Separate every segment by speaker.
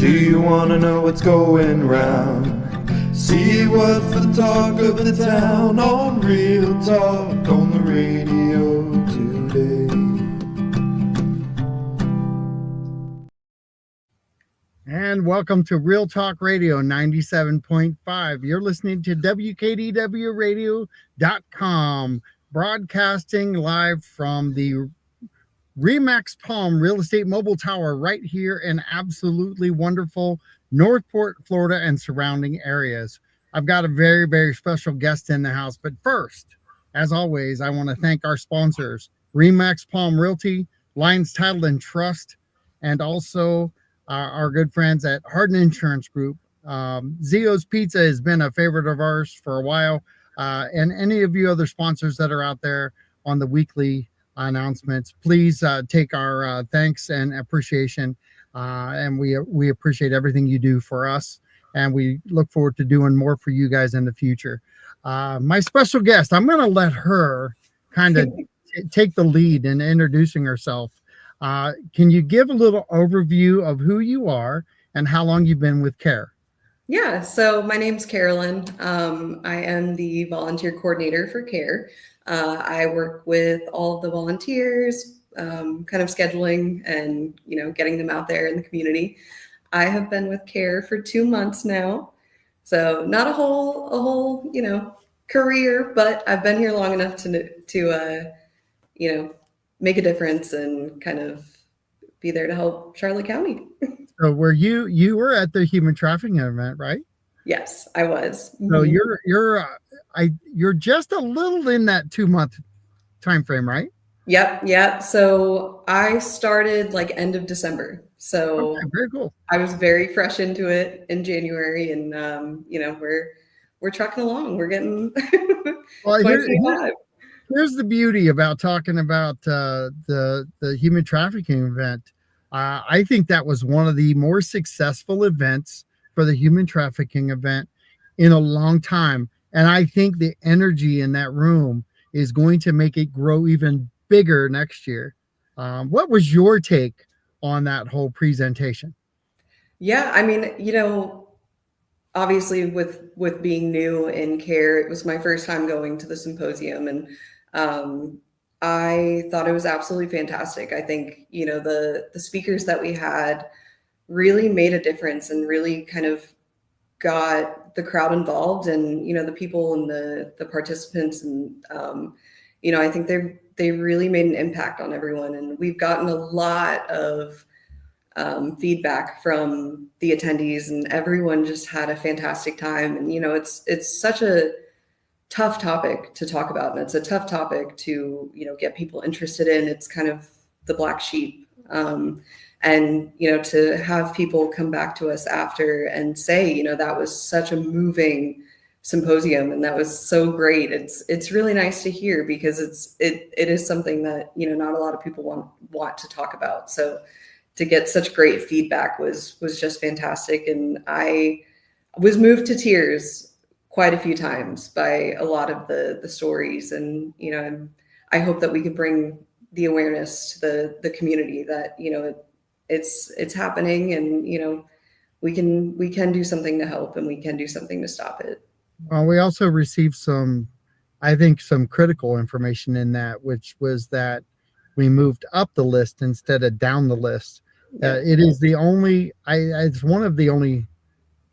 Speaker 1: Do you want to know what's going round? See what's the talk of the town on Real Talk on the radio today.
Speaker 2: And welcome to Real Talk Radio 97.5. You're listening to WKDWRadio.com, broadcasting live from the Remax Palm Real Estate Mobile Tower right here in absolutely wonderful Northport, Florida and surrounding areas. I've got a very, very special guest in the house. But first, as always, I want to thank our sponsors, Remax Palm Realty, Lions Title and Trust, and also our good friends at Hardin Insurance Group. Zio's Pizza has been a favorite of ours for a while. And any of you other sponsors that are out there on the weekly announcements, please take our thanks and appreciation. And we appreciate everything you do for us. And we look forward to doing more for you guys in the future. My special guest, I'm going to let her kind of take the lead in introducing herself. Can you give a little overview of who you are and how long you've been with C.A.R.E?
Speaker 3: Yeah, so my name's Karalyn. I am the volunteer coordinator for C.A.R.E. I work with all of the volunteers, kind of scheduling and, getting them out there in the community. I have been with C.A.R.E. for 2 months now. So not a whole, career, but I've been here long enough to make a difference and kind of be there to help Charlotte County.
Speaker 2: So were you were at the human trafficking event, right?
Speaker 3: Yes, I was.
Speaker 2: So you're just a little in that 2-month time frame, right?
Speaker 3: Yep. So I started like end of December. So
Speaker 2: okay, very cool.
Speaker 3: I was very fresh into it in January, and we're trucking along. We're getting
Speaker 2: well. Here's the beauty about talking about the human trafficking event. I think that was one of the more successful events for the human trafficking event in a long time. And I think the energy in that room is going to make it grow even bigger next year. What was your take on that whole presentation?
Speaker 3: Yeah, I mean, obviously with being new in C.A.R.E., it was my first time going to the symposium, and I thought it was absolutely fantastic. I think, the speakers that we had really made a difference and really kind of got the crowd involved, and, the people and the participants. And, I think they really made an impact on everyone. And we've gotten a lot of feedback from the attendees, and everyone just had a fantastic time. And, it's such a tough topic to talk about, and it's a tough topic to get people interested in. It's kind of the black sheep, and to have people come back to us after and say that was such a moving symposium and that was so great. It's really nice to hear, because it is something that not a lot of people want to talk about. So to get such great feedback was just fantastic, and I was moved to tears quite a few times by a lot of the stories. And, I hope that we can bring the awareness to the community that, it's happening, and, we can do something to help, and we can do something to stop it.
Speaker 2: Well, we also received some critical information in that, which was that we moved up the list instead of down the list.
Speaker 3: Yeah.
Speaker 2: It is it's one of the only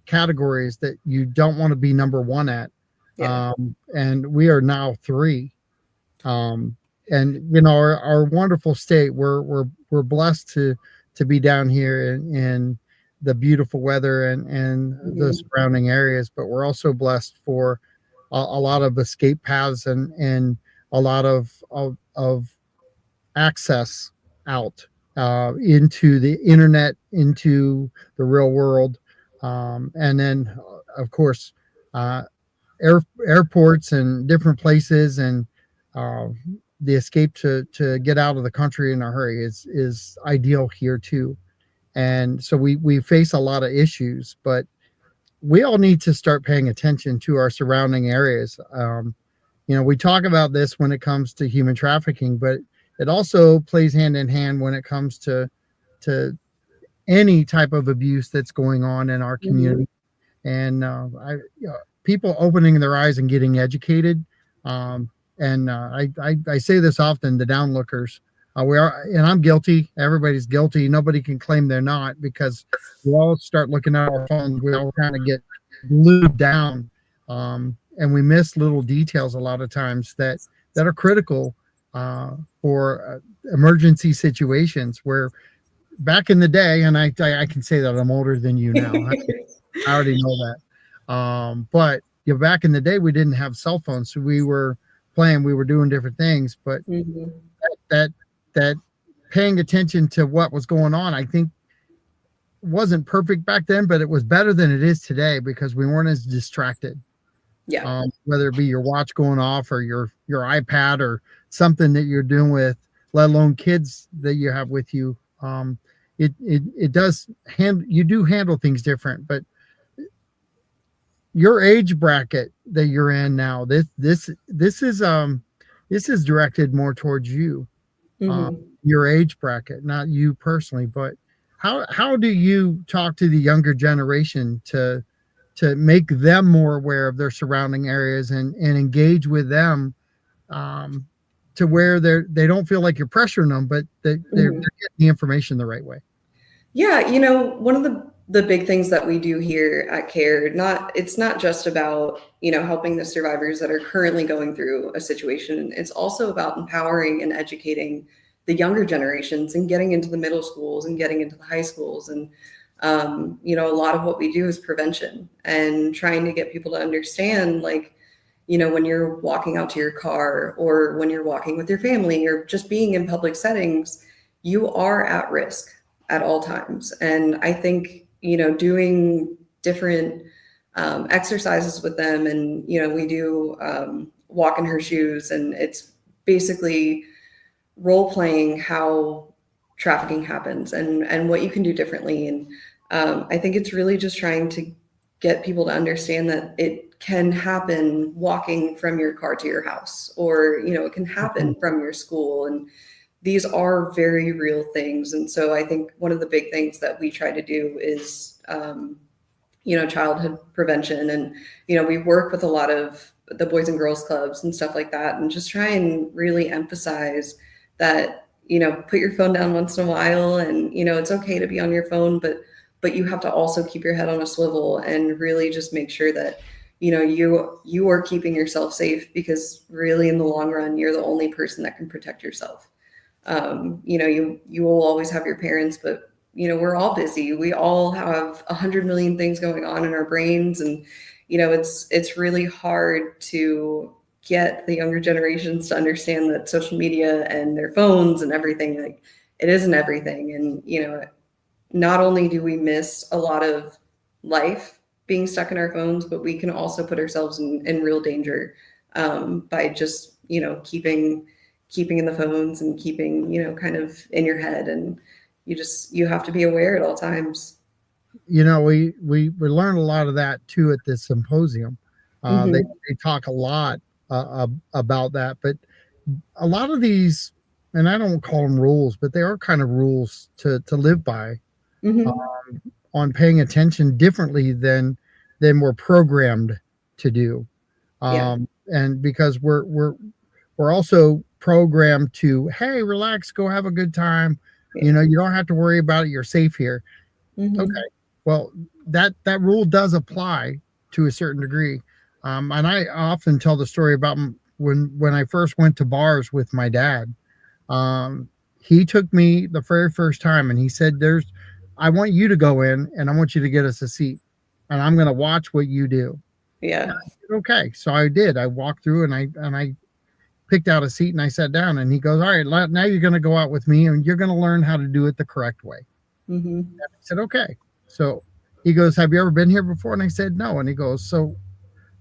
Speaker 2: categories that you don't want to be number one at.
Speaker 3: Yeah.
Speaker 2: And we are now 3. And our wonderful state, we're blessed to be down here in the beautiful weather and the surrounding areas, but we're also blessed for a lot of escape paths and a lot of access out into the internet, into the real world. And then, of course, airports and different places, and the escape to get out of the country in a hurry is ideal here too. And so we face a lot of issues, but we all need to start paying attention to our surrounding areas. We talk about this when it comes to human trafficking, but it also plays hand in hand when it comes to any type of abuse that's going on in our community. And people opening their eyes and getting educated. I say this often to downlookers. We are, and I'm guilty. Everybody's guilty. Nobody can claim they're not, because we all start looking at our phones. We all kind of get glued down, and we miss little details a lot of times that are critical for emergency situations. Where back in the day, and I can say that I'm older than you now. I already know that. But back in the day, we didn't have cell phones, so we were playing, we were doing different things. But that paying attention to what was going on, I think, wasn't perfect back then, but it was better than it is today, because we weren't as distracted.
Speaker 3: Yeah.
Speaker 2: Whether it be your watch going off, or your iPad, or something that you're doing with, let alone kids that you have with you. It does you do handle things different. But your age bracket that you're in now, this is directed more towards you, your age bracket, not you personally. But how do you talk to the younger generation to make them more aware of their surrounding areas, and engage with them, to where they don't feel like you're pressuring them, but they're getting the information the right way?
Speaker 3: Yeah, one of the big things that we do here at C.A.R.E, it's not just about, helping the survivors that are currently going through a situation. It's also about empowering and educating the younger generations, and getting into the middle schools and getting into the high schools. And, a lot of what we do is prevention, and trying to get people to understand, like, when you're walking out to your car, or when you're walking with your family, or just being in public settings, you are at risk at all times. And I think, doing different exercises with them, and, we do walk in her shoes, and it's basically role playing how trafficking happens, and what you can do differently. And I think it's really just trying to get people to understand that it can happen walking from your car to your house, or, it can happen from your school. And these are very real things. And so I think one of the big things that we try to do is, childhood prevention. And, we work with a lot of the Boys and Girls Clubs and stuff like that, and just try and really emphasize that, put your phone down once in a while, and, it's okay to be on your phone, but you have to also keep your head on a swivel, and really just make sure that, you are keeping yourself safe, because really in the long run, you're the only person that can protect yourself. You will always have your parents, but, we're all busy. We all have 100 million things going on in our brains. And, it's really hard to get the younger generations to understand that social media and their phones and everything, like, it isn't everything. And, not only do we miss a lot of life being stuck in our phones, but we can also put ourselves in real danger, by just, keeping in the phones, and keeping, kind of in your head. And you have to be aware at all times.
Speaker 2: We learn a lot of that too at this symposium. They talk a lot about that. But a lot of these, and I don't call them rules, but they are kind of rules to live by, on paying attention differently than we're programmed to do. And because we're also programmed to, hey, relax, go have a good time. You don't have to worry about it. You're safe here. Okay. Well, that rule does apply to a certain degree. And I often tell the story about when I first went to bars with my dad. He took me the very first time, and he said, I want you to go in, and I want you to get us a seat, and I'm going to watch what you do.
Speaker 3: Yeah.
Speaker 2: Said, okay. So I did. I walked through, and I picked out a seat, and I sat down, and he goes, all right, now you're going to go out with me, and you're going to learn how to do it the correct way. And I said, okay. So he goes, have you ever been here before? And I said, no. And he goes, so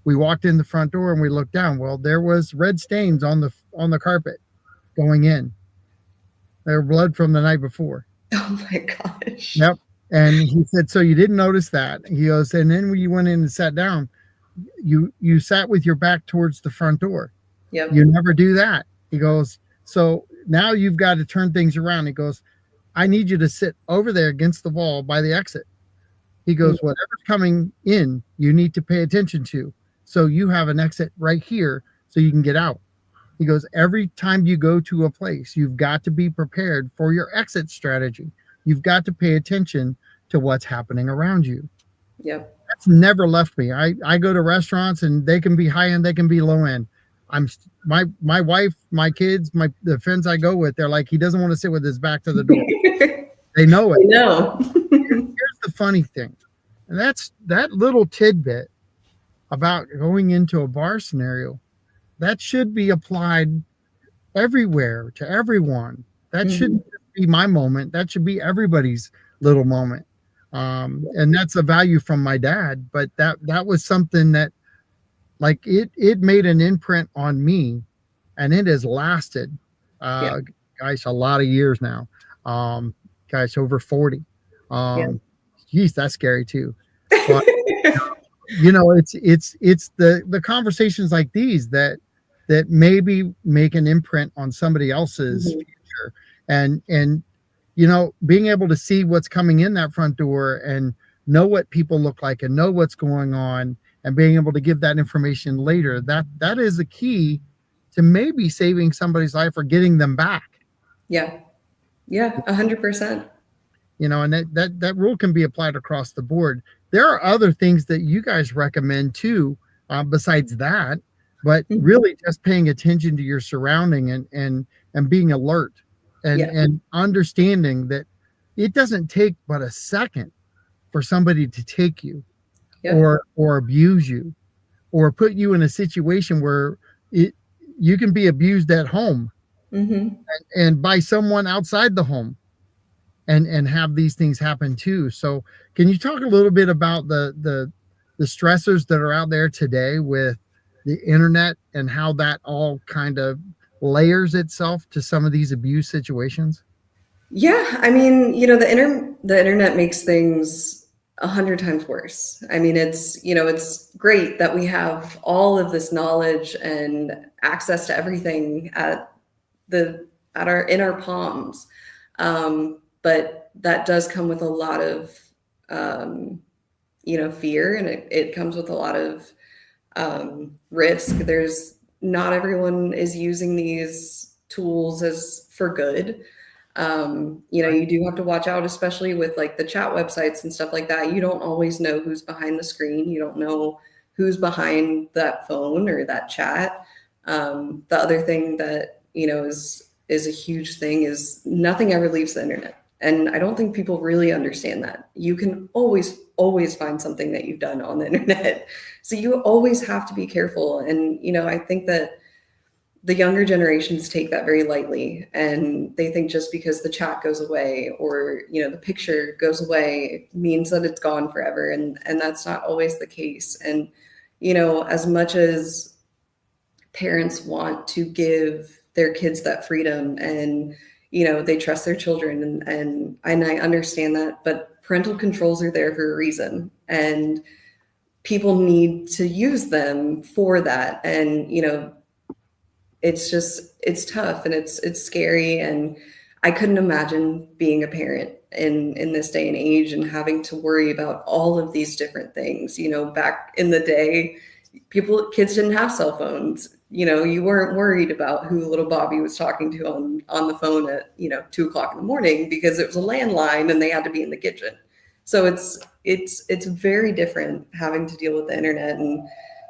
Speaker 2: we walked in the front door, and we looked down. Well, there was red stains on the carpet going in. There were blood from the night before.
Speaker 3: Oh my gosh.
Speaker 2: Yep. And he said, so you didn't notice that? He goes, and then when you went in and sat down, you sat with your back towards the front door.
Speaker 3: Yep.
Speaker 2: You never do that. He goes, so now you've got to turn things around. He goes, I need you to sit over there against the wall by the exit. He goes, whatever's coming in, you need to pay attention to. So you have an exit right here so you can get out. He goes, every time you go to a place, you've got to be prepared for your exit strategy. You've got to pay attention to what's happening around you.
Speaker 3: Yep.
Speaker 2: That's never left me. I go to restaurants and they can be high end, they can be low end. My wife, my kids, the friends I go with, they're like, he doesn't want to sit with his back to the door. They know it.
Speaker 3: No.
Speaker 2: Here's the funny thing, and that's that little tidbit about going into a bar scenario. That should be applied everywhere to everyone. That shouldn't be my moment. That should be everybody's little moment. And that's a value from my dad. But that was something that, like, it made an imprint on me, and it has lasted, guys, a lot of years now. Guys, over 40. Geez, that's scary too. But it's the conversations like these that maybe make an imprint on somebody else's future, and being able to see what's coming in that front door and know what people look like and know what's going on and being able to give that information later, that is the key to maybe saving somebody's life or getting them back.
Speaker 3: Yeah 100%.
Speaker 2: And that rule can be applied across the board. There are other things that you guys recommend too, besides that, but really just paying attention to your surrounding and being alert and understanding that it doesn't take but a second for somebody to take you or abuse you or put you in a situation where you can be abused at home and by someone outside the home. And have these things happen too. So can you talk a little bit about the stressors that are out there today with the internet and how that all kind of layers itself to some of these abuse situations?
Speaker 3: Yeah, I mean, the internet makes things 100 times worse. I mean, it's great that we have all of this knowledge and access to everything in our palms. But that does come with a lot of, fear, and it comes with a lot of risk. Not everyone is using these tools as for good. You do have to watch out, especially with like the chat websites and stuff like that. You don't always know who's behind the screen. You don't know who's behind that phone or that chat. The other thing that, is a huge thing is nothing ever leaves the internet. And I don't think people really understand that. You can always find something that you've done on the internet. So you always have to be careful. And, I think that the younger generations take that very lightly, and they think just because the chat goes away or, the picture goes away means that it's gone forever. And that's not always the case. And, as much as parents want to give their kids that freedom and, they trust their children and I understand that, but parental controls are there for a reason, and people need to use them for that. And, it's tough and it's scary. And I couldn't imagine being a parent in this day and age and having to worry about all of these different things. Back in the day, kids didn't have cell phones. You weren't worried about who little Bobby was talking to on the phone at 2:00 in the morning, because it was a landline and they had to be in the kitchen. So it's very different having to deal with the internet. And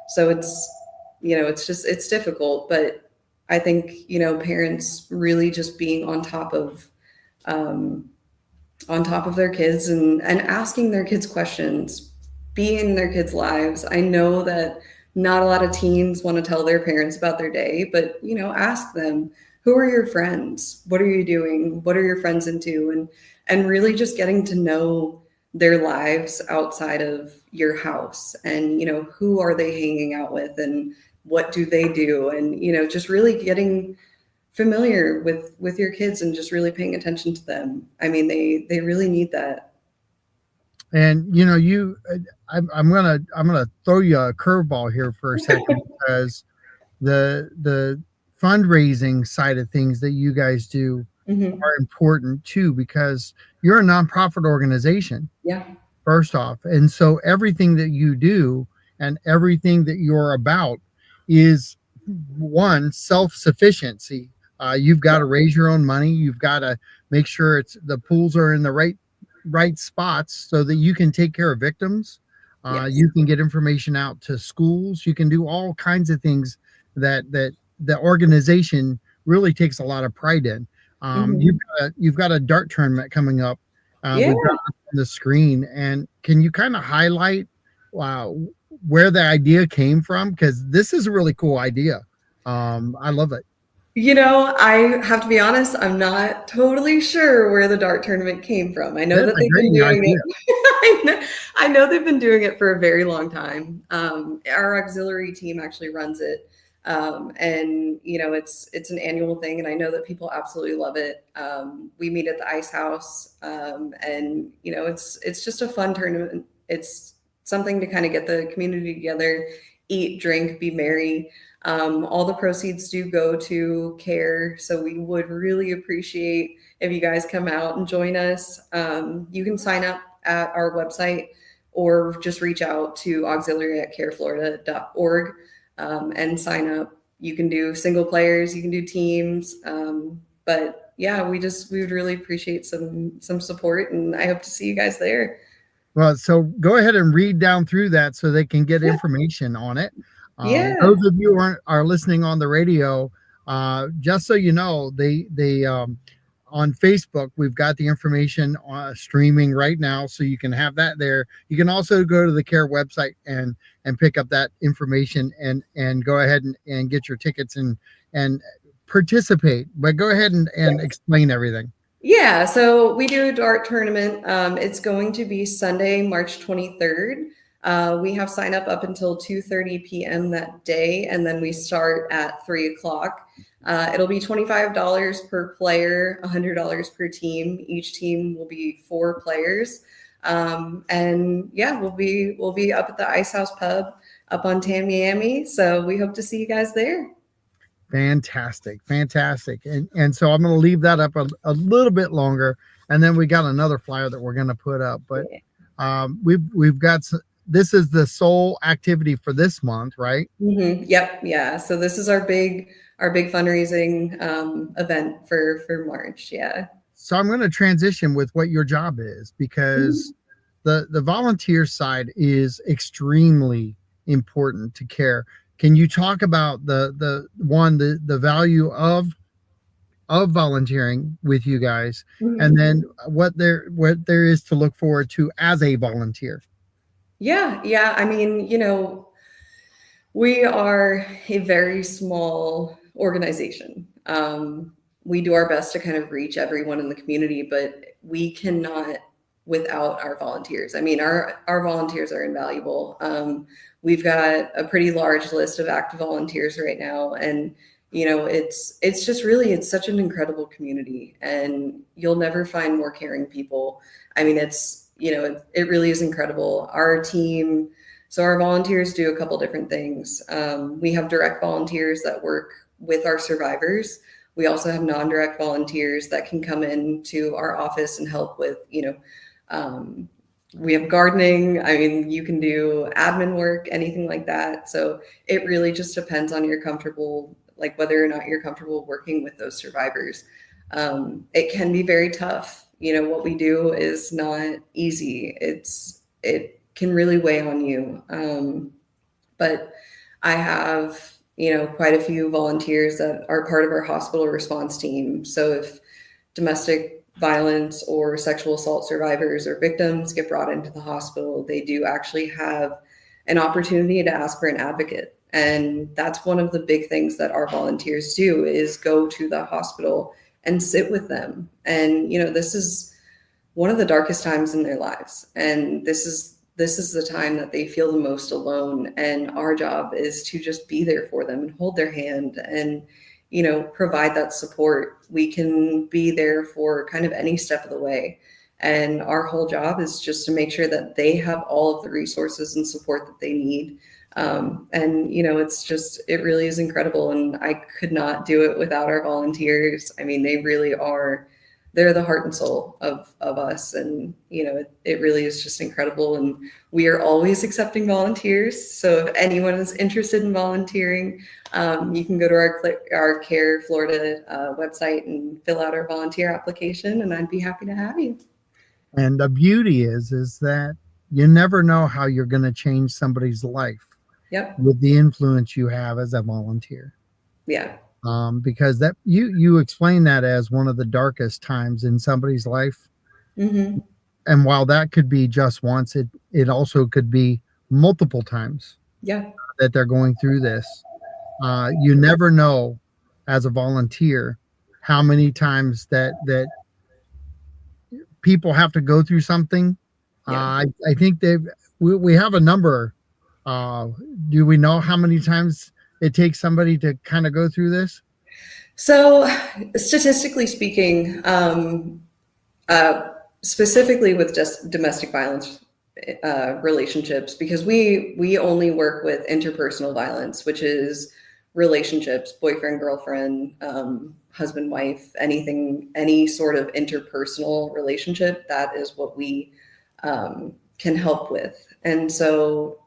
Speaker 3: so it's difficult. But I think parents really just being on top of their kids and asking their kids questions, being in their kids' lives. I know that not a lot of teens want to tell their parents about their day, but, ask them, who are your friends? What are you doing? What are your friends into? And really just getting to know their lives outside of your house, and, who are they hanging out with and what do they do? And, just really getting familiar with your kids and just really paying attention to them. I mean, they really need that.
Speaker 2: And I'm gonna throw you a curveball here for a second, because the fundraising side of things that you guys do,
Speaker 3: Hmm.
Speaker 2: are important too, because you're a nonprofit organization,
Speaker 3: Yeah.
Speaker 2: first off. And so everything that you do and everything that you're about is, one, self-sufficiency. You've got to raise your own money. You've got to make sure it's the pools are in the right spots so that you can take care of victims.
Speaker 3: Yes.
Speaker 2: You can get information out to schools. You can do all kinds of things that the organization really takes a lot of pride in.
Speaker 3: Hmm.
Speaker 2: You've got a dart tournament coming up.
Speaker 3: Yeah.
Speaker 2: We've got it on the screen, and can you kind of highlight uh, where the idea came from? Because this is a really cool idea. I love it.
Speaker 3: I have to be honest, I'm not totally sure where the dart tournament came from. I know
Speaker 2: That's
Speaker 3: that
Speaker 2: a
Speaker 3: they've
Speaker 2: great
Speaker 3: been doing
Speaker 2: idea.
Speaker 3: it. I know they've been doing it for a very long time. Our auxiliary team actually runs it. And it's an annual thing, and I know that people absolutely love it. We meet at the ice house, and it's just a fun tournament. It's something to kind of get the community together, eat, drink, be merry. All the proceeds do go to C.A.R.E, so we would really appreciate if you guys come out and join us. You can sign up at our website or just reach out to auxiliary@careflorida.org and sign up. You can do single players, you can do teams, but yeah, we would really appreciate some support, and I hope to see you guys there.
Speaker 2: Well, so go ahead and read down through that so they can get information on it.
Speaker 3: Yeah.
Speaker 2: Those of you who are listening on the radio, just so you know, they on Facebook, we've got the information streaming right now, so you can have that there. You can also go to the C.A.R.E website and pick up that information and go ahead and get your tickets and participate. But go ahead and
Speaker 3: Yes.
Speaker 2: explain everything.
Speaker 3: Yeah, so we do a dart tournament. It's going to be Sunday, March 23rd. We have sign up until 2:30 p.m. that day, and then we start at 3 o'clock. It'll be $25 per player, $100 per team. Each team will be 4 players. And yeah, we'll be up at the Ice House Pub up on Tamiami. So we hope to see you guys there.
Speaker 2: Fantastic, fantastic. And so I'm going to leave that up a little bit longer, and then we got another flyer that we're going to put up. But
Speaker 3: Yeah.
Speaker 2: we've got this is the sole activity for this month, right?
Speaker 3: Yep. Yeah. So this is our big fundraising event for March. Yeah.
Speaker 2: So I'm going to transition with what your job is, because the volunteer side is extremely important to C.A.R.E. Can you talk about the value of volunteering with you guys, and
Speaker 3: Mhm.
Speaker 2: then what there is to look forward to as a volunteer?
Speaker 3: Yeah. Yeah. I mean, we are a very small organization. We do our best to kind of reach everyone in the community, but we cannot without our volunteers. I mean, our volunteers are invaluable. We've got a pretty large list of active volunteers right now, and it's just really it's such an incredible community, and you'll never find more caring people. I mean, it really is incredible. Our team. So our volunteers do a couple different things. We have direct volunteers that work with our survivors. We also have non-direct volunteers that can come into our office and help with, um, we have gardening. I mean, you can do admin work, anything like that. So it really just depends on like whether or not you're comfortable working with those survivors. It can be very tough. What we do is not easy. It can really weigh on you. But I have, quite a few volunteers that are part of our hospital response team. So if domestic violence or sexual assault survivors or victims get brought into the hospital, they do actually have an opportunity to ask for an advocate. And that's one of the big things that our volunteers do is go to the hospital and sit with them. And, this is one of the darkest times in their lives. And this is the time that they feel the most alone. And our job is to just be there for them and hold their hand and, provide that support. We can be there for kind of any step of the way. And our whole job is just to make sure that they have all of the resources and support that they need. And, you know, it really is incredible. And I could not do it without our volunteers. I mean, they really are, they're the heart and soul of us. And, you know, it really is just incredible. And we are always accepting volunteers. So if anyone is interested in volunteering, you can go to our C.A.R.E Florida website and fill out our volunteer application, and I'd be happy to have you.
Speaker 2: And the beauty is that you never know how you're going to change somebody's life
Speaker 3: Yep.
Speaker 2: with the influence you have as a volunteer.
Speaker 3: Yeah.
Speaker 2: Because that you explain that as one of the darkest times in somebody's life.
Speaker 3: Mm-hmm.
Speaker 2: And while that could be just once, it also could be multiple times.
Speaker 3: Yeah.
Speaker 2: That they're going through this. You never know as a volunteer how many times that people have to go through something.
Speaker 3: Yeah.
Speaker 2: I think we have a number. Do we know how many times it takes somebody to kind of go through this?
Speaker 3: So, statistically speaking, specifically with just domestic violence relationships, because we only work with interpersonal violence, which is relationships, boyfriend, girlfriend, husband, wife, any sort of interpersonal relationship. That is what we can help with. And so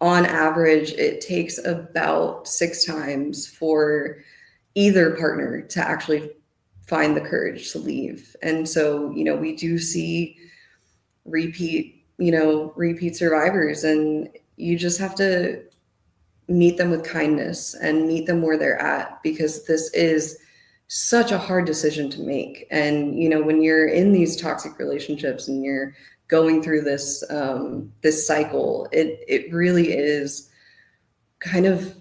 Speaker 3: on average, it takes about 6 times for either partner to actually find the courage to leave. And so, you know, we do see repeat survivors, and you just have to meet them with kindness and meet them where they're at, because this is such a hard decision to make. And, you know, when you're in these toxic relationships and you're going through this this cycle, it really is kind of,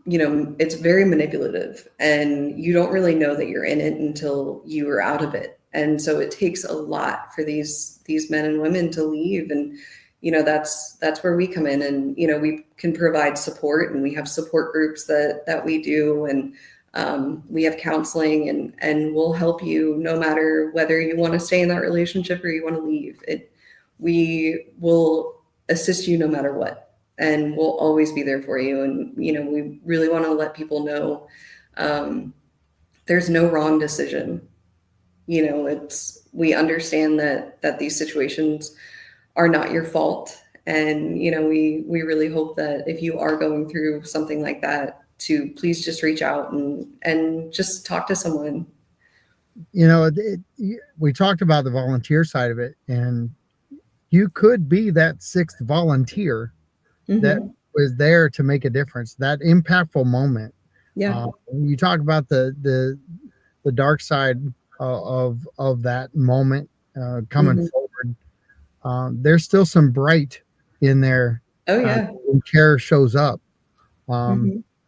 Speaker 3: you know, it's very manipulative, and you don't really know that you're in it until you are out of it. And so it takes a lot for these men and women to leave. And, you know, that's where we come in. And, you know, we can provide support, and we have support groups that we do. And we have counseling, and we'll help you no matter whether you want to stay in that relationship or you want to leave. We will assist you no matter what, and we'll always be there for you. And, you know, we really want to let people know there's no wrong decision. You know, we understand that these situations are not your fault. And, you know, we really hope that if you are going through something like that, to please just reach out and just talk to someone.
Speaker 2: You know, we talked about the volunteer side of it, and you could be that 6th volunteer that was there to make a difference, that impactful moment.
Speaker 3: Yeah.
Speaker 2: You talk about the dark side of that moment coming forward. There's still some bright in there.
Speaker 3: Oh yeah.
Speaker 2: When C.A.R.E shows up.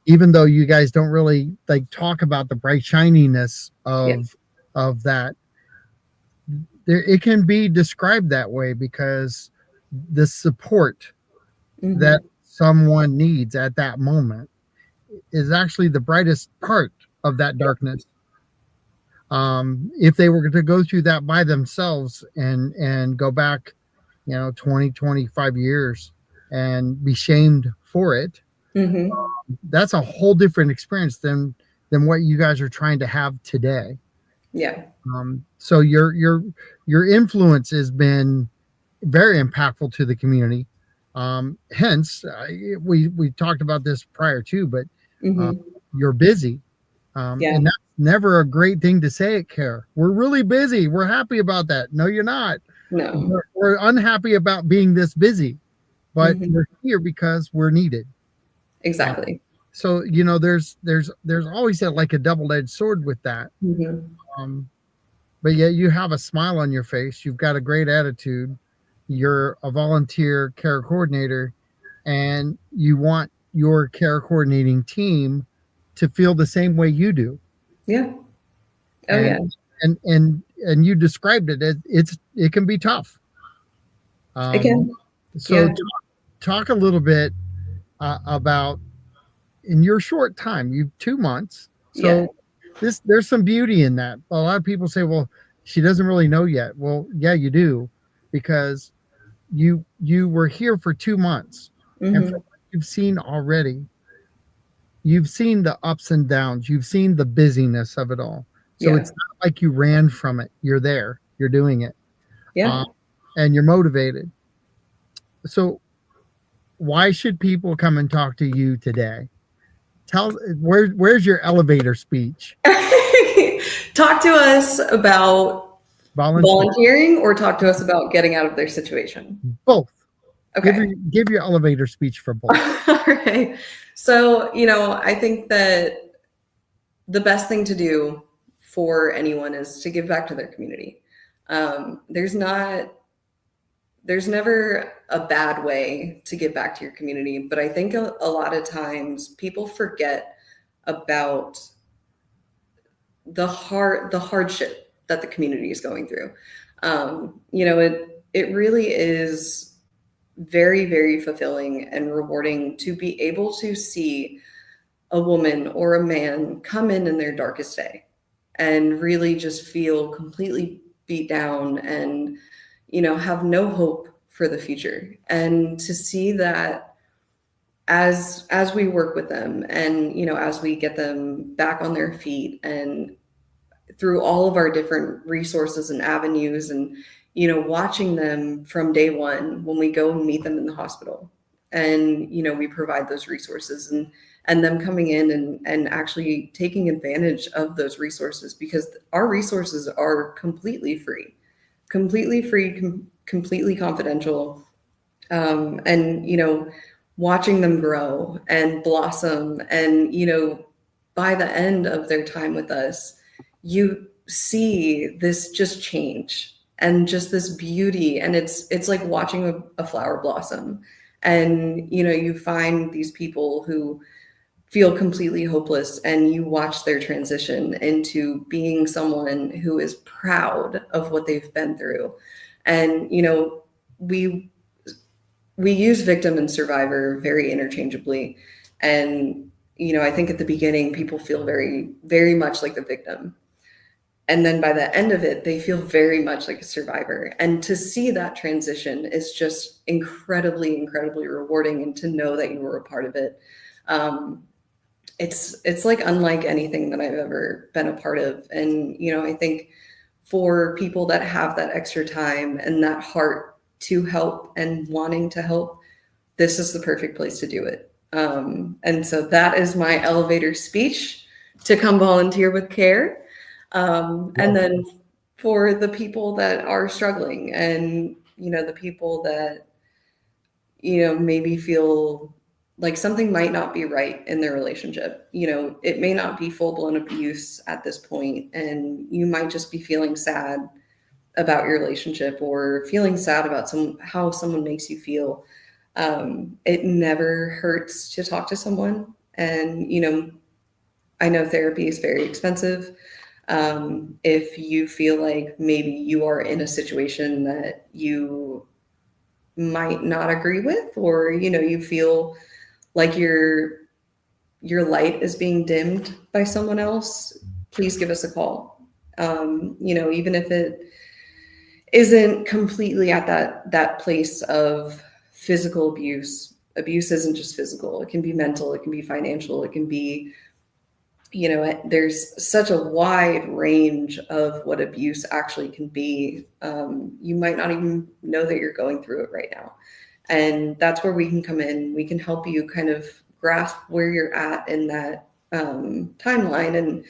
Speaker 2: Even though you guys don't really like talk about the bright shininess of that, it can be described that way, because the support that someone needs at that moment is actually the brightest part of that darkness. If they were to go through that by themselves and go back, you know, 20, 25 years and be shamed for it, that's a whole different experience than what you guys are trying to have today.
Speaker 3: Yeah.
Speaker 2: So your influence has been very impactful to the community. Hence, we talked about this prior too, but you're busy. And that's never a great thing to say at C.A.R.E. We're really busy. We're happy about that. No, you're not.
Speaker 3: No.
Speaker 2: We're unhappy about being this busy, but we're here because we're needed.
Speaker 3: Exactly.
Speaker 2: So, you know, there's always like a double-edged sword with that. But yet you have a smile on your face. You've got a great attitude. You're a volunteer C.A.R.E coordinator, and you want your C.A.R.E coordinating team to feel the same way you do.
Speaker 3: Yeah. Oh yeah.
Speaker 2: And you described it as it can be tough.
Speaker 3: It can.
Speaker 2: So talk a little bit about, in your short time, you've 2 months. So there's some beauty in that. A lot of people say, well, she doesn't really know yet. Well, yeah, you do, because you were here for 2 months. And you've seen already. You've seen the ups and downs. You've seen the busyness of it all. So
Speaker 3: Yeah.
Speaker 2: it's not like you ran from it. You're there. You're doing it.
Speaker 3: Yeah.
Speaker 2: And you're motivated. So why should people come and talk to you today? Tell where's your elevator speech?
Speaker 3: Talk to us about
Speaker 2: Volunteer.
Speaker 3: volunteering or talk to us about getting out of their situation.
Speaker 2: Both.
Speaker 3: Okay.
Speaker 2: Give your elevator speech for both.
Speaker 3: All right. So, I think that the best thing to do for anyone is to give back to their community. There's never a bad way to give back to your community, but I think a lot of times people forget about the hardship that the community is going through. It really is very, very fulfilling and rewarding to be able to see a woman or a man come in their darkest day and really just feel completely beat down and have no hope for the future, and to see that as we work with them and as we get them back on their feet and through all of our different resources and avenues, and watching them from day one when we go and meet them in the hospital, and we provide those resources, and them coming in and actually taking advantage of those resources, because our resources are completely free, completely confidential. And watching them grow and blossom, and by the end of their time with us, you see this just change and just this beauty, and it's like watching a flower blossom. And you find these people who feel completely hopeless, and you watch their transition into being someone who is proud of what they've been through. And we use victim and survivor very interchangeably. And I think at the beginning people feel very, very much like the victim, and then by the end of it they feel very much like a survivor. And to see that transition is just incredibly rewarding, and to know that you were a part of it, it's like unlike anything that I've ever been a part of. And I think for people that have that extra time and that heart to help and wanting to help, this is the perfect place to do it. And so that is my elevator speech: to come volunteer with C.A.R.E. And then for the people that are struggling, and the people that maybe feel like something might not be right in their relationship. It may not be full-blown abuse at this point, and you might just be feeling sad about your relationship, or feeling sad about how someone makes you feel. It never hurts to talk to someone. And I know therapy is very expensive. If you feel like maybe you are in a situation that you might not agree with, or you feel like your light is being dimmed by someone else, please give us a call. Even if it isn't completely at that place of physical abuse. Abuse isn't just physical. It can be mental, it can be financial, it can be, there's such a wide range of what abuse actually can be. You might not even know that you're going through it right now. And that's where we can come in. We can help you kind of grasp where you're at in that timeline. And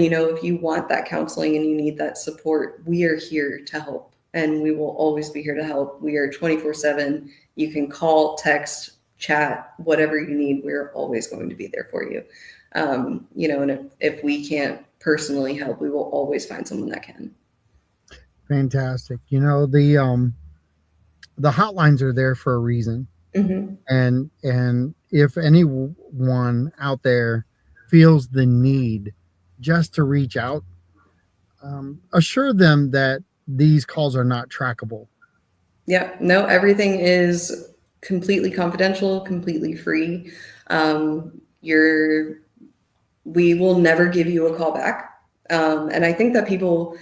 Speaker 3: if you want that counseling and you need that support, we are here to help. And we will always be here to help. We are 24/7. You can call, text, chat, whatever you need. We're always going to be there for you. And if we can't personally help, we will always find someone that can.
Speaker 2: Fantastic. The hotlines are there for a reason.
Speaker 3: Mm-hmm.
Speaker 2: And if anyone out there feels the need just to reach out, assure them that these calls are not trackable.
Speaker 3: Yeah, no, everything is completely confidential, completely free. We will never give you a call back. And I think that people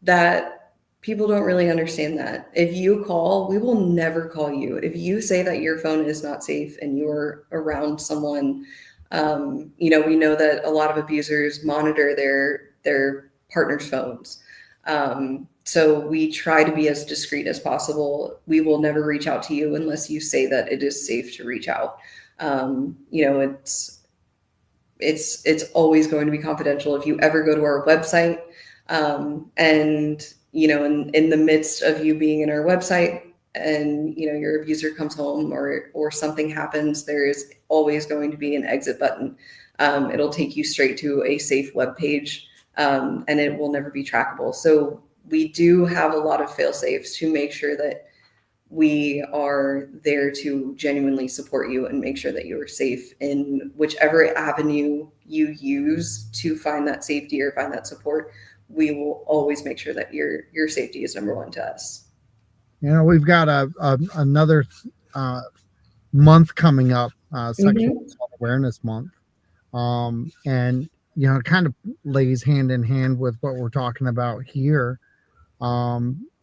Speaker 3: that people don't really understand that. If you call, we will never call you. If you say that your phone is not safe and you're around someone, you know, we know that a lot of abusers monitor their partner's phones. So we try to be as discreet as possible. We will never reach out to you unless you say that it is safe to reach out. You know, it's always going to be confidential. If you ever go to our website, and you know, in the midst of you being in our website and you know your abuser comes home or something happens, there is always going to be an exit button. It'll take you straight to a safe web page, and it will never be trackable. So we do have a lot of fail safes to make sure that we are there to genuinely support you and make sure that you are safe in whichever avenue you use to find that safety or find that support. We will always make sure that your safety is number one to us.
Speaker 2: You know, we've got another month coming up, Sexual Assault Awareness Month, and you know, it kind of lays hand in hand with what we're talking about here.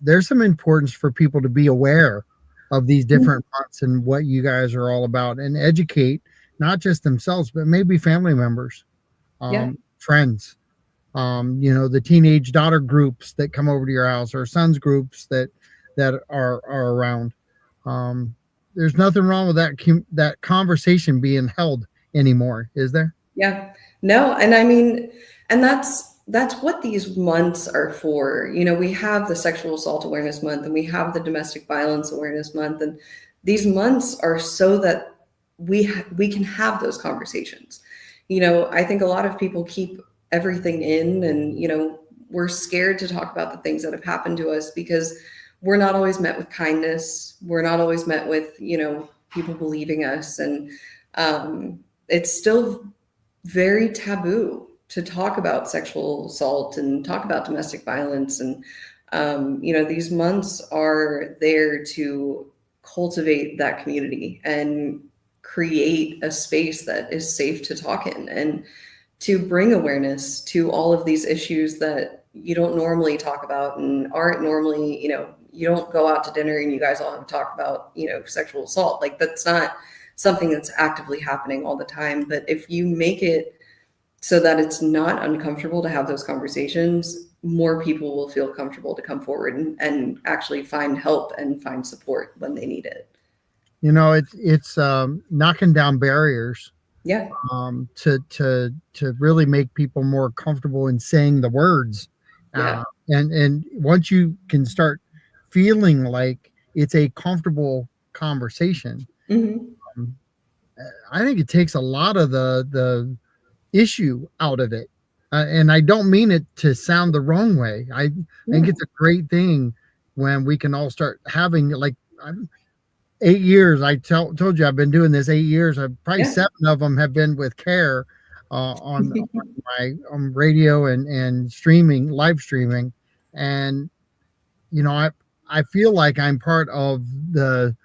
Speaker 2: There's some importance for people to be aware of these different months and what you guys are all about, and educate not just themselves, but maybe family members, friends. You know, the teenage daughter groups that come over to your house, or sons groups that are around. There's nothing wrong with that conversation being held anymore, is there?
Speaker 3: Yeah, no, and I mean, and that's what these months are for. You know, we have the Sexual Assault Awareness Month and we have the Domestic Violence Awareness Month, and these months are so that we can have those conversations. You know, I think a lot of people keep everything in, and you know, we're scared to talk about the things that have happened to us because we're not always met with kindness. We're not always met with, you know, people believing us, and it's still very taboo to talk about sexual assault and talk about domestic violence. And you know, these months are there to cultivate that community and create a space that is safe to talk in, and to bring awareness to all of these issues that you don't normally talk about and aren't normally, you know, you don't go out to dinner and you guys all have talked about, you know, sexual assault. Like, that's not something that's actively happening all the time. But if you make it so that it's not uncomfortable to have those conversations, more people will feel comfortable to come forward and actually find help and find support when they need it.
Speaker 2: You know, it's knocking down barriers.
Speaker 3: Yeah.
Speaker 2: To really make people more comfortable in saying the words.
Speaker 3: Yeah.
Speaker 2: And once you can start feeling like it's a comfortable conversation, I think it takes a lot of the issue out of it. And I don't mean it to sound the wrong way. I think it's a great thing when we can all start having, like, 8 years. I told you I've been doing this 8 years. Probably 7 of them have been with C.A.R.E on my radio and streaming, live streaming. And you know, I feel like I'm part of the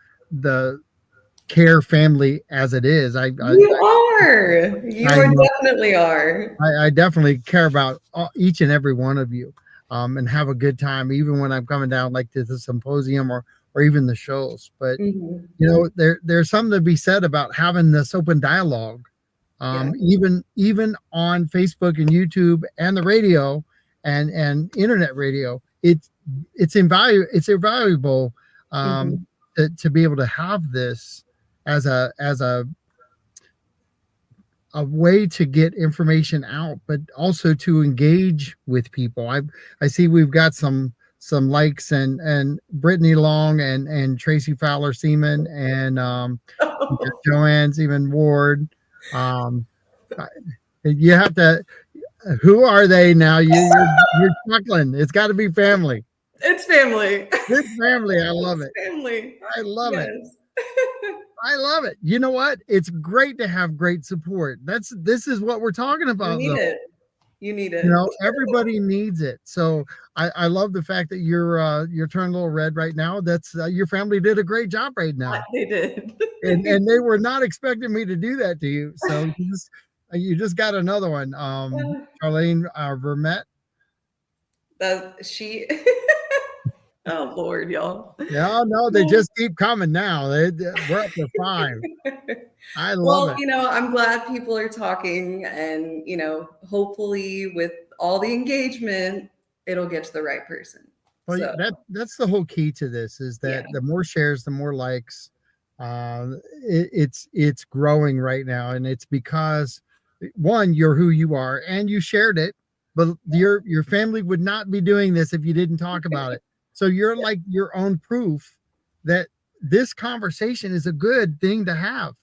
Speaker 2: C.A.R.E family as it is.
Speaker 3: You definitely are.
Speaker 2: I definitely care about each and every one of you, and have a good time, even when I'm coming down like to the symposium or even the shows. But you know, there's something to be said about having this open dialogue, even on Facebook and YouTube and the radio and internet radio. It's invaluable to be able to have this as a way to get information out, but also to engage with people. I see we've got some likes, and Brittany Long and Tracy Fowler Seaman and Joanne Seaman Ward. You have to. Who are they now? You're chuckling. It's got to be family.
Speaker 3: It's family.
Speaker 2: It's family. I love it.
Speaker 3: Family.
Speaker 2: I love it. I love it. You know what? It's great to have great support. This is what we're talking about.
Speaker 3: You need it. You need it.
Speaker 2: You know, everybody needs it. So I love the fact that you're turning a little red right now. That's your family did a great job right now.
Speaker 3: They did.
Speaker 2: and they were not expecting me to do that to you. So you just got another one. Karalyn Riewerts.
Speaker 3: Oh Lord, y'all.
Speaker 2: Yeah, no, they just keep coming now. We're up to 5. I love
Speaker 3: Well,
Speaker 2: it.
Speaker 3: I'm glad people are talking, and hopefully with all the engagement, it'll get to the right person.
Speaker 2: Well,
Speaker 3: So
Speaker 2: that's the whole key to this is
Speaker 3: yeah.
Speaker 2: that the more shares, the more likes. It's growing right now, and it's because one, you're who you are, and you shared it. But your family would not be doing this if you didn't talk about it. So you're like your own proof that this conversation is a good thing to have.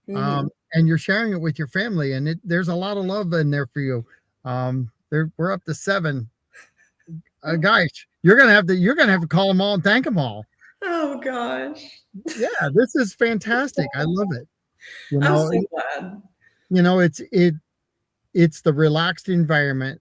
Speaker 3: Mhm.
Speaker 2: And you're sharing it with your family, and there's a lot of love in there for you. We're up to 7. Guys, you're gonna have to call them all and thank them all.
Speaker 3: Oh gosh.
Speaker 2: Yeah, this is fantastic. I love it. You
Speaker 3: I'm
Speaker 2: know,
Speaker 3: so glad.
Speaker 2: it's the relaxed environment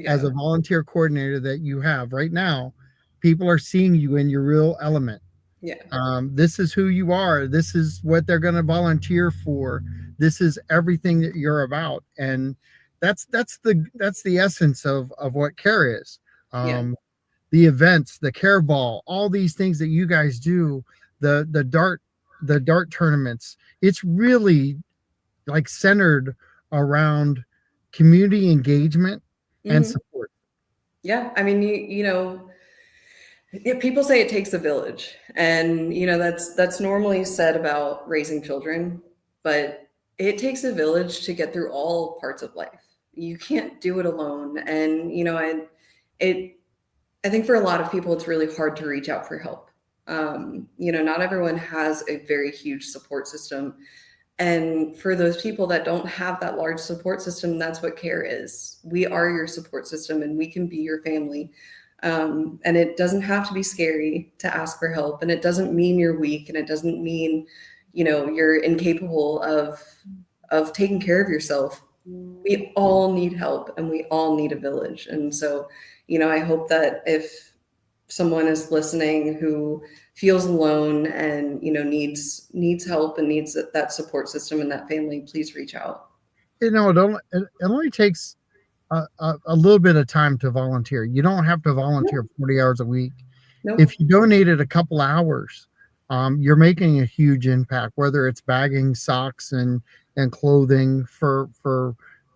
Speaker 2: as
Speaker 3: Yeah.
Speaker 2: a volunteer coordinator that you have right now. People are seeing you in your real element.
Speaker 3: Yeah.
Speaker 2: This is who you are. This is what they're going to volunteer for. This is everything that you're about, and that's the essence of what CARE is.
Speaker 3: Yeah.
Speaker 2: The events, the care ball, all these things that you guys do, the dart tournaments. It's really like centered around community engagement and
Speaker 3: Mhm.
Speaker 2: support.
Speaker 3: Yeah. I mean, yeah, people say it takes a village, and that's normally said about raising children, but it takes a village to get through all parts of life. You can't do it alone, and it I think for a lot of people it's really hard to reach out for help. Not everyone has a very huge support system, and for those people that don't have that large support system, that's what CARE is. We are your support system, and we can be your family. And it doesn't have to be scary to ask for help, and it doesn't mean you're weak, and it doesn't mean you're incapable of taking care of yourself. We all need help, and we all need a village. And so, I hope that if someone is listening who feels alone and needs help and needs that support system and that family, please reach out.
Speaker 2: It only takes a little bit of time to volunteer. You don't have to volunteer 40 hours a week.
Speaker 3: Nope.
Speaker 2: If you donated a couple hours, you're making a huge impact, whether it's bagging socks and clothing for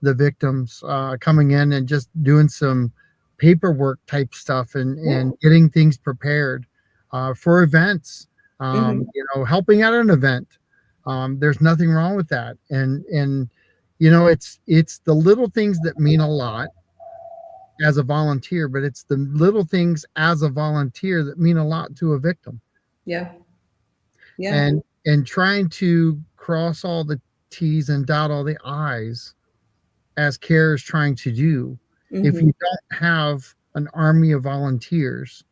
Speaker 2: the victims, coming in and just doing some paperwork type stuff
Speaker 3: Yeah.
Speaker 2: and getting things prepared for events,
Speaker 3: Hmm.
Speaker 2: helping out an event. There's nothing wrong with that. And it's the little things that mean a lot as a volunteer, but it's the little things as a volunteer that mean a lot to a victim.
Speaker 3: Yeah. Yeah.
Speaker 2: And trying to cross all the T's and dot all the I's as CARE is trying to do. If
Speaker 3: Hmm.
Speaker 2: you don't have an army of volunteers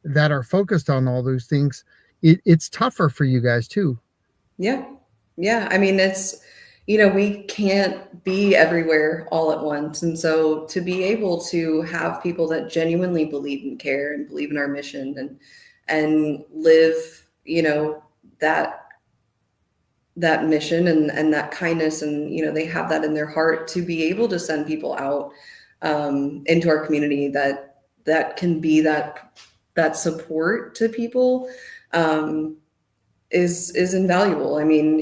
Speaker 2: that are focused on all those things, it's tougher for you guys too.
Speaker 3: Yeah. Yeah. I mean, we can't be everywhere all at once. And so to be able to have people that genuinely believe in CARE and believe in our mission and live, that that mission and that kindness, and they have that in their heart to be able to send people out into our community that can be that support to people, um, is invaluable. I mean,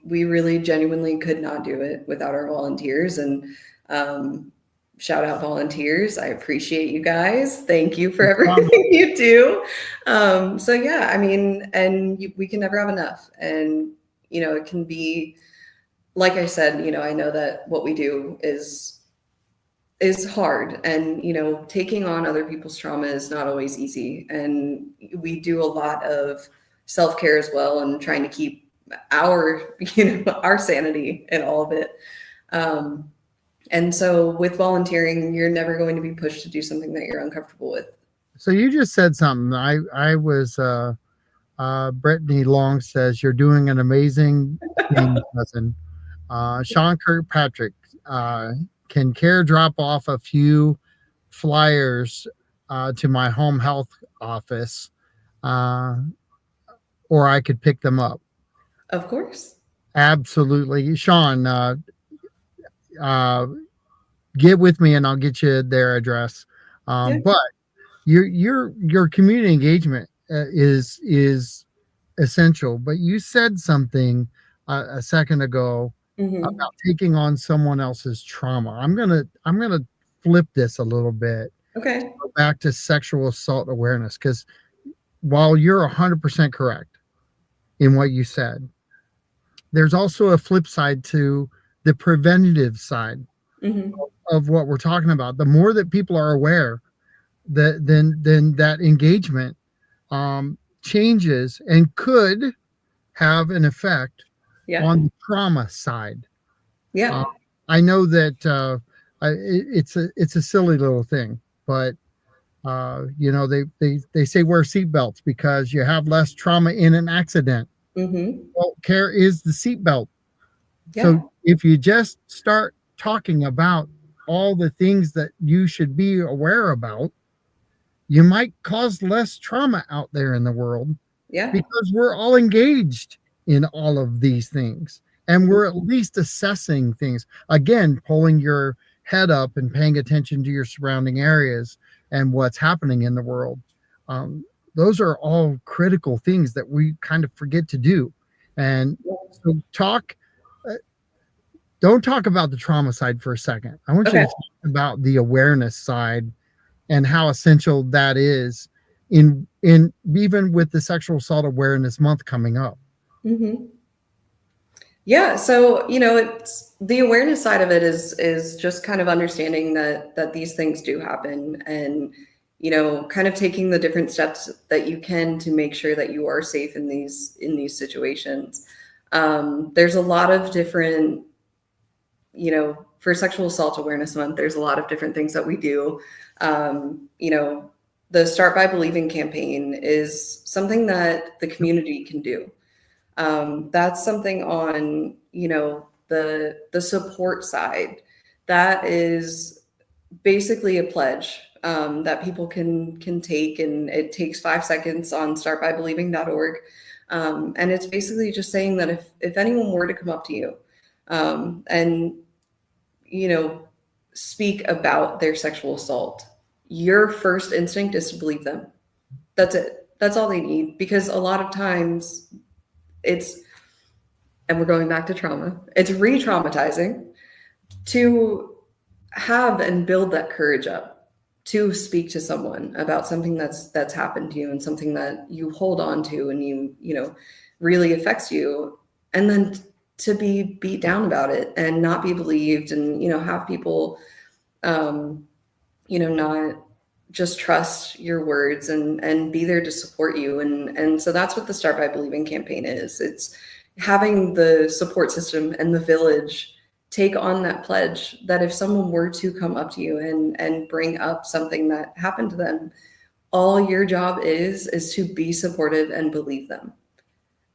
Speaker 3: we really genuinely could not do it without our volunteers, and shout out volunteers. I appreciate you guys. Thank you for everything you do. So yeah, I mean, and we can never have enough. And it can be, like I said, I know that what we do is hard, and taking on other people's trauma is not always easy, and we do a lot of self-care as well, and trying to keep our our sanity in all of it. And so with volunteering, you're never going to be pushed to do something that you're uncomfortable with.
Speaker 2: So you just said something. I was Brittany Long says you're doing an amazing thing, cousin. Sean Kirkpatrick, can CARE drop off a few flyers to my home health office, uh, or I could pick them up?
Speaker 3: Of course.
Speaker 2: Absolutely, Sean. Uh, get with me and I'll get you their address.
Speaker 3: Yeah.
Speaker 2: But your community engagement is essential. But you said something a second ago
Speaker 3: Hmm.
Speaker 2: about taking on someone else's trauma. I'm gonna flip this a little bit.
Speaker 3: Okay.
Speaker 2: Go back to sexual assault awareness, because while you're 100% correct in what you said, there's also a flip side to the preventative side
Speaker 3: Hmm.
Speaker 2: of what we're talking about. The more that people are aware, then that engagement changes and could have an effect
Speaker 3: Yeah.
Speaker 2: on the trauma side. Uh,
Speaker 3: Yeah.
Speaker 2: I know that it's a silly little thing, but they say wear seatbelts because you have less trauma in an accident.
Speaker 3: Hmm.
Speaker 2: Well, care is the seatbelt. So
Speaker 3: Yeah.
Speaker 2: if you just start talking about all the things that you should be aware about, you might cause less trauma out there in the world,
Speaker 3: Yeah.
Speaker 2: because we're all engaged in all of these things, and we're at least assessing things. Again, pulling your head up and paying attention to your surrounding areas and what's happening in the world. Um, those are all critical things that we kind of forget to do. And so, uh, don't talk about the trauma side for a second. I want you
Speaker 3: Okay.
Speaker 2: to talk about the awareness side and how essential that is in even with the sexual assault awareness month coming up.
Speaker 3: Hmm. Yeah, so it's the awareness side of it is just kind of understanding that these things do happen, and kind of taking the different steps that you can to make sure that you are safe in these situations. There's a lot of different, for Sexual Assault Awareness Month, there's a lot of different things that we do. The Start by Believing campaign is something that the community can do. That's something on the support side. That is basically a pledge that people can take, and it takes 5 seconds on startbybelieving.org. And it's basically just saying that if anyone were to come up to you and you know speak about their sexual assault, your first instinct is to believe them. That's it. That's all they need, because a lot of times it's, and we're going back to trauma, it's re-traumatizing to have and build that courage up to speak to someone about something that's happened to you, and something that you hold on to, and really affects you, and then to be beat down about it and not be believed, and have people um not just trust your words and be there to support you. And so that's what the Start by Believing campaign is. It's having the support system and the village take on that pledge that if someone were to come up to you and bring up something that happened to them, all your job is to be supportive and believe them,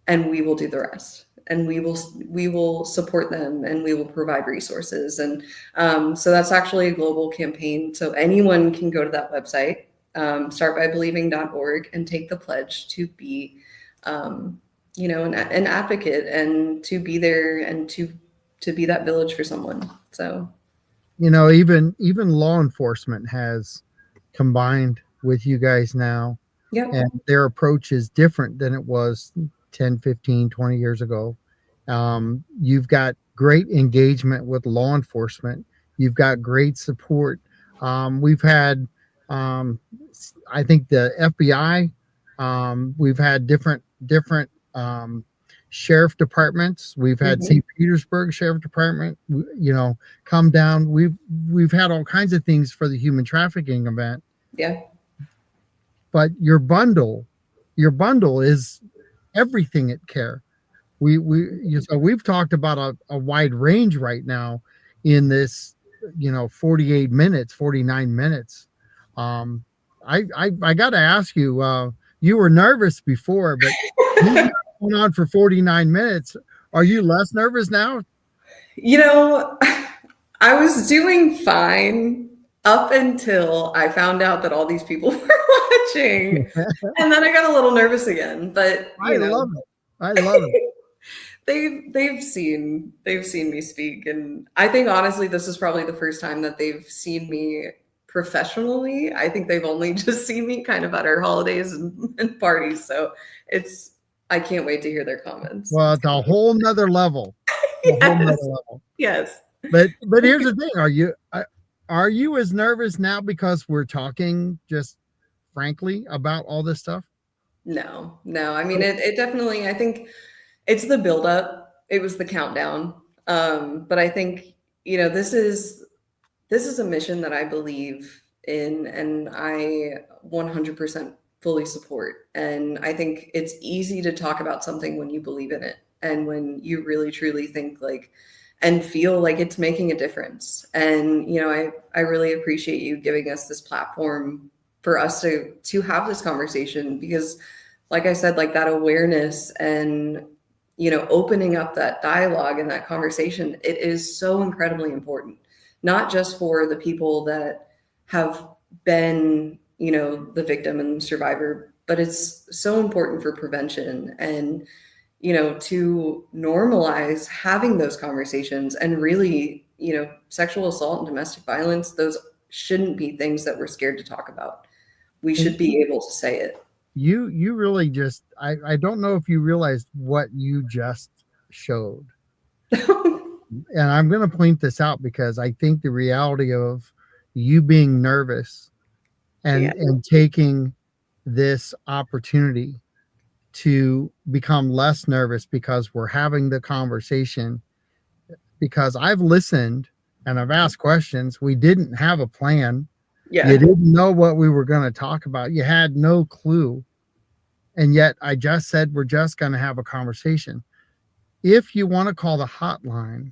Speaker 3: and we will do the rest, and we will support them, and we will provide resources. And so that's actually a global campaign, so anyone can go to that website, startbybelieving.org, and take the pledge to be an advocate, and to be there, and to be that village for someone. So
Speaker 2: Even law enforcement has combined with you guys now,
Speaker 3: yeah.
Speaker 2: and their approach is different than it was 10, 15, 20 years ago. You've got great engagement with law enforcement. You've got great support. We've had, um, I think, the FBI. We've had different sheriff departments. We've had
Speaker 3: Hmm.
Speaker 2: St. Petersburg Sheriff Department. Come down. We've had all kinds of things for the human trafficking event.
Speaker 3: Yeah.
Speaker 2: But your bundle is everything at C.A.R.E. So we've talked about a wide range right now in this 48 minutes, 49 minutes. um I got to ask you, you were nervous before, but you've been going on for 49 minutes. Are you less nervous now?
Speaker 3: You know, I was doing fine up until I found out that all these people were watching. And then I got a little nervous again. But,
Speaker 2: I love it. I love it.
Speaker 3: they've seen me speak, and I think honestly this is probably the first time that they've seen me professionally, I think they've only just seen me kind of at our holidays and parties. So I can't wait to hear their comments.
Speaker 2: Well, it's a whole nother level. A whole nother
Speaker 3: Yes.
Speaker 2: level.
Speaker 3: Yes.
Speaker 2: But here's the thing: are you as nervous now because we're talking just frankly about all this stuff?
Speaker 3: No, no. I mean, it definitely, I think it's the buildup. It was the countdown. But I think, this is a mission that I believe in and I 100% fully support. And I think it's easy to talk about something when you believe in it and when you really truly think like and feel like it's making a difference. And I really appreciate you giving us this platform for us to have this conversation because like I said, like that awareness and opening up that dialogue and that conversation, it is so incredibly important, not just for the people that have been, the victim and survivor, but it's so important for prevention and, to normalize having those conversations and really, sexual assault and domestic violence, those shouldn't be things that we're scared to talk about. We should be able to say it.
Speaker 2: You really just I don't know if you realized what you just showed. And I'm going to point this out because I think the reality of you being nervous
Speaker 3: Yeah.
Speaker 2: and taking this opportunity to become less nervous because we're having the conversation, because I've listened and I've asked questions. We didn't have a plan.
Speaker 3: Yeah.
Speaker 2: You didn't know what we were going to talk about. You had no clue. And yet I just said, we're just going to have a conversation. If you want to call the hotline,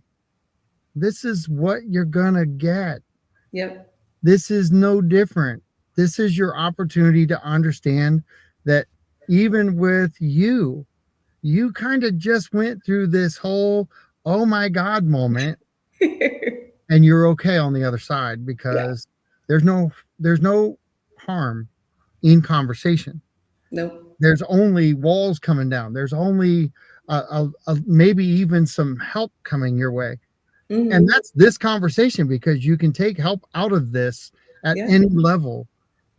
Speaker 2: this is what you're going to get.
Speaker 3: Yep.
Speaker 2: This is no different. This is your opportunity to understand that even with you kind of just went through this whole, oh my God moment, and you're okay on the other side because there's no harm in conversation.
Speaker 3: Nope.
Speaker 2: There's only walls coming down. There's only maybe even some help coming your way.
Speaker 3: Mm-hmm.
Speaker 2: And that's this conversation, because you can take help out of this at any level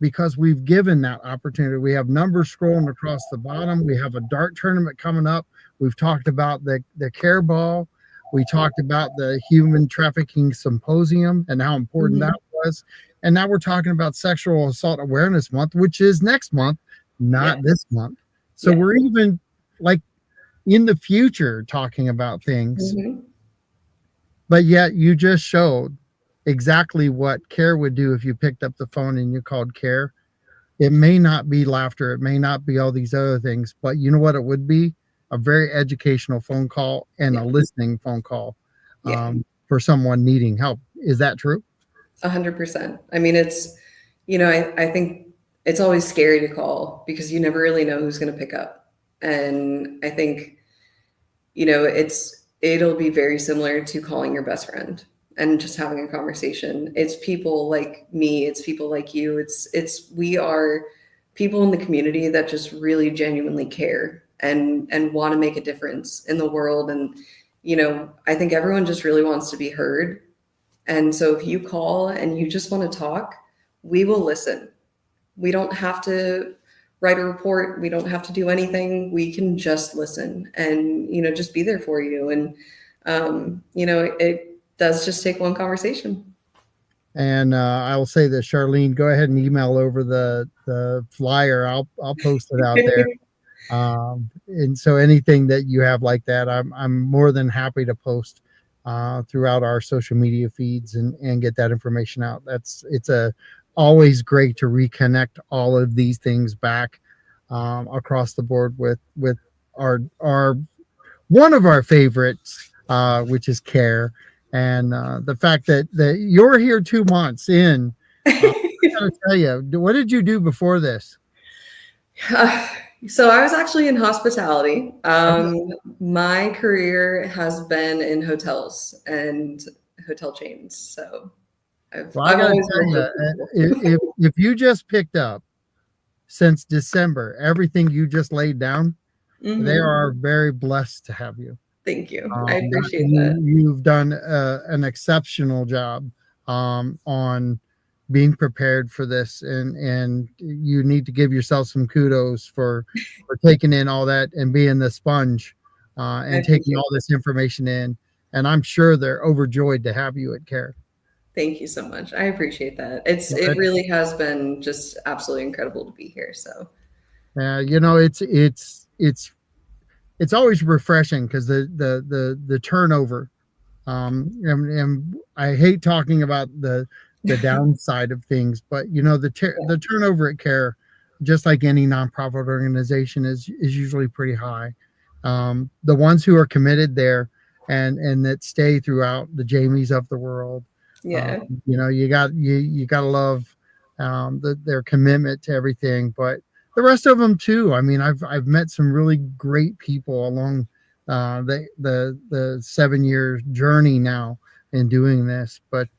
Speaker 2: because we've given that opportunity. We have numbers scrolling across the bottom. We have a dart tournament coming up. We've talked about the C.A.R.E ball. We talked about the human trafficking symposium and how important that was. And now we're talking about Sexual Assault Awareness Month, which is next month, not this month. So we're even like in the future talking about things. But yet you just showed exactly what C.A.R.E would do if you picked up the phone and you called C.A.R.E. It may not be laughter. It may not be all these other things, but you know what it would be? A very educational phone call and a listening phone call for someone needing help. Is that true?
Speaker 3: 100%. I mean, it's, I think it's always scary to call because you never really know who's going to pick up. And I think, it'll be very similar to calling your best friend and just having a conversation. It's people like me. It's people like you. We are people in the community that just really genuinely care and want to make a difference in the world. And, I think everyone just really wants to be heard. And so if you call and you just want to talk, we will listen. We don't have to write a report. We don't have to do anything. We can just listen and, just be there for you. And, it does just take one conversation.
Speaker 2: And I will say this, Charlene, go ahead and email over the flyer. I'll post it out there. And so anything that you have like that, I'm more than happy to post throughout our social media feeds and get that information out. It's always great to reconnect all of these things back across the board with our one of our favorites, which is C.A.R.E. And the fact that you're here 2 months in, I gotta tell you, what did you do before this?
Speaker 3: So I was actually in hospitality. My career has been in hotels and hotel chains. So I've always
Speaker 2: if you just picked up since December everything you just laid down, they are very blessed to have you.
Speaker 3: Thank you. I appreciate that.
Speaker 2: You've done an exceptional job on being prepared for this, and you need to give yourself some kudos for taking in all that and being the sponge,
Speaker 3: I
Speaker 2: and taking
Speaker 3: appreciate
Speaker 2: all
Speaker 3: it.
Speaker 2: this information in. And I'm sure they're overjoyed to have you at C.A.R.E.
Speaker 3: Thank you so much. I appreciate that. It
Speaker 2: But,
Speaker 3: really has been just absolutely incredible to be here. So
Speaker 2: you know, it's always refreshing because the turnover. And I hate talking about the downside of things, but you know the turnover at C.A.R.E, just like any nonprofit organization, is usually pretty high. The ones who are committed there and that stay throughout, the Jamies of the world, um,
Speaker 3: yeah.
Speaker 2: you know, you got to love their commitment to everything, but the rest of them too. I mean, I've met some really great people along the 7 year journey now in doing this. But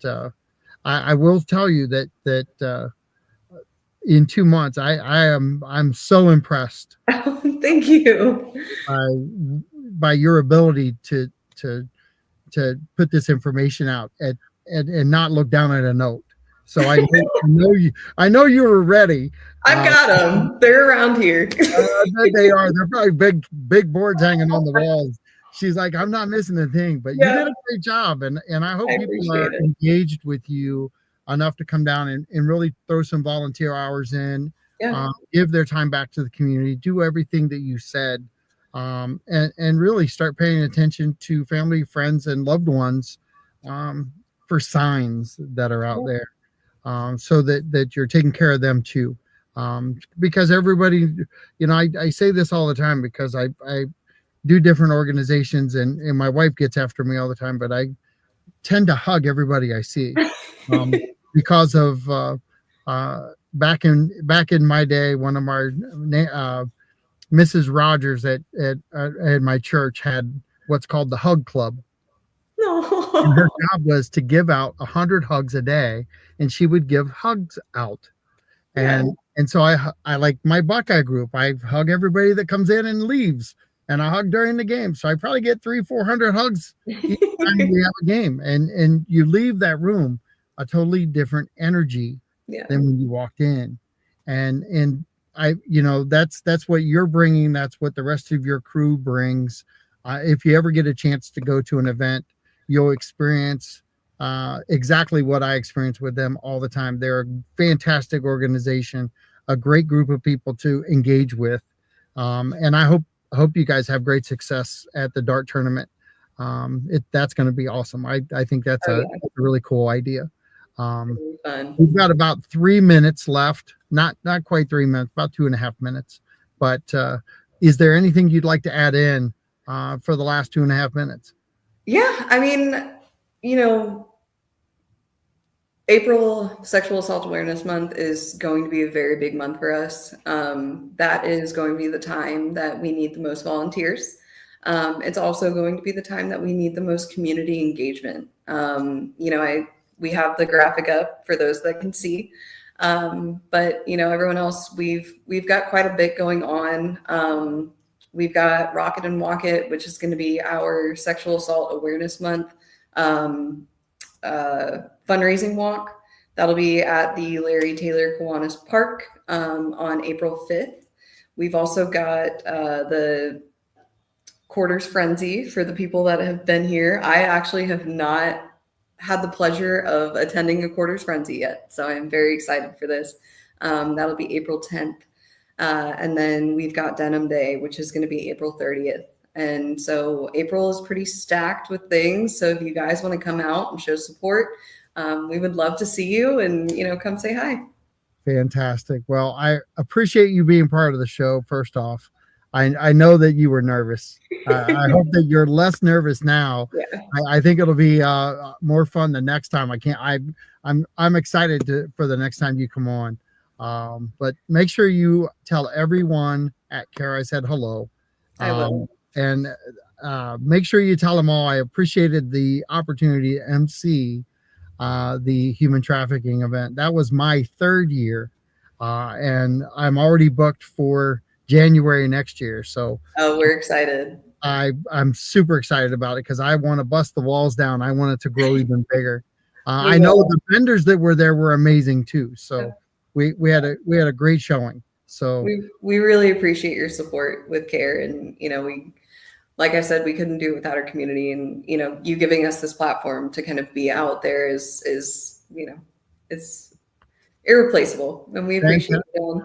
Speaker 2: I will tell you that in 2 months, I'm so impressed
Speaker 3: Thank you.
Speaker 2: by by your ability to to put this information out and not look down at a note. So I know you were ready.
Speaker 3: I've got them. They're around here.
Speaker 2: They are. They're probably big boards hanging on the walls. She's like, I'm not missing a thing, but you did
Speaker 3: Yeah,
Speaker 2: a great job, and I
Speaker 3: I
Speaker 2: hope people are
Speaker 3: appreciate it.
Speaker 2: engaged with you enough to come down and really throw some volunteer hours in,
Speaker 3: Yeah.
Speaker 2: give their time back to the community, do everything that you said, and really start paying attention to family, friends, and loved ones, for signs that are out there, so that you're taking care of them too. Because everybody, you know, I say this all the time because I do different organizations, and my wife gets after me all the time, but I tend to hug everybody I see, um, because of back in my day, one of our Mrs. Rogers at my church had what's called the hug club, and her
Speaker 3: No.
Speaker 2: job was to give out 100 hugs a day, and she would give hugs out.
Speaker 3: Yeah.
Speaker 2: And so I like my Buckeye group. I hug everybody that comes in and leaves, and I hug during the game. So I probably get 300-400 hugs each time we have a game. And you leave that room a totally different energy
Speaker 3: Yeah.
Speaker 2: than when you walked in. And I, you know, that's what you're bringing. That's what the rest of your crew brings. If you ever get a chance to go to an event, you'll experience exactly what I experience with them all the time. They're a fantastic organization, a great group of people to engage with, and I hope you guys have great success at the dart tournament. That's going to be awesome. I think that's
Speaker 3: Oh
Speaker 2: a
Speaker 3: yeah.
Speaker 2: really cool idea. Um,
Speaker 3: Really fun.
Speaker 2: we've got about 3 minutes left, not quite 3 minutes, about 2.5 minutes. But is there anything you'd like to add in for the last 2.5 minutes?
Speaker 3: Yeah. I mean, you know, April Sexual Assault Awareness Month is going to be a very big month for us. That is going to be the time that we need the most volunteers. It's also going to be the time that we need the most community engagement. You know, we have the graphic up for those that can see, but you know, everyone else, we've got quite a bit going on. We've got Rocket and Walk It, which is going to be our Sexual Assault Awareness Month. Fundraising walk. That'll be at the Larry Taylor Kiwanis Park on April 5th. We've also got the Quarters Frenzy for the people that have been here. I actually have not had the pleasure of attending a Quarters Frenzy yet, so I'm very excited for this. That'll be April 10th. And then we've got Denim Day, which is going to be April 30th. And so April is pretty stacked with things. So if you guys want to come out and show support, we would love to see you and, you know, come say hi.
Speaker 2: Fantastic. Well, I appreciate you being part of the show. First off, I know that you were nervous. I hope that you're less nervous now.
Speaker 3: Yeah,
Speaker 2: I think it'll be more fun the next time. I'm excited for the next time you come on. But make sure you tell everyone at C.A.R.E I said hello.
Speaker 3: I will.
Speaker 2: And make sure you tell them all I appreciated the opportunity to MC the human trafficking event. That was my 3rd year, and I'm already booked for January next year. So
Speaker 3: Oh, we're excited.
Speaker 2: I'm super excited about it because I want to bust the walls down. I want it to grow even bigger. I know the vendors that were there were amazing too. So we had a great showing. So
Speaker 3: we really appreciate your support with C.A.R.E, and we, like I said, we couldn't do it without our community, and you giving us this platform to kind of be out there is it's irreplaceable, and we appreciate it.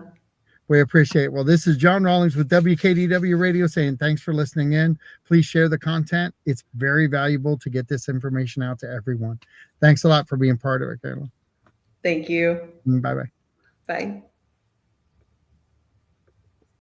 Speaker 2: We appreciate it. Well, this is John Rawlings with WKDW Radio saying thanks for listening in. Please share the content. It's very valuable to get this information out to everyone. Thanks a lot for being part of it, Karalyn.
Speaker 3: Thank you.
Speaker 2: Bye-bye.
Speaker 3: Bye.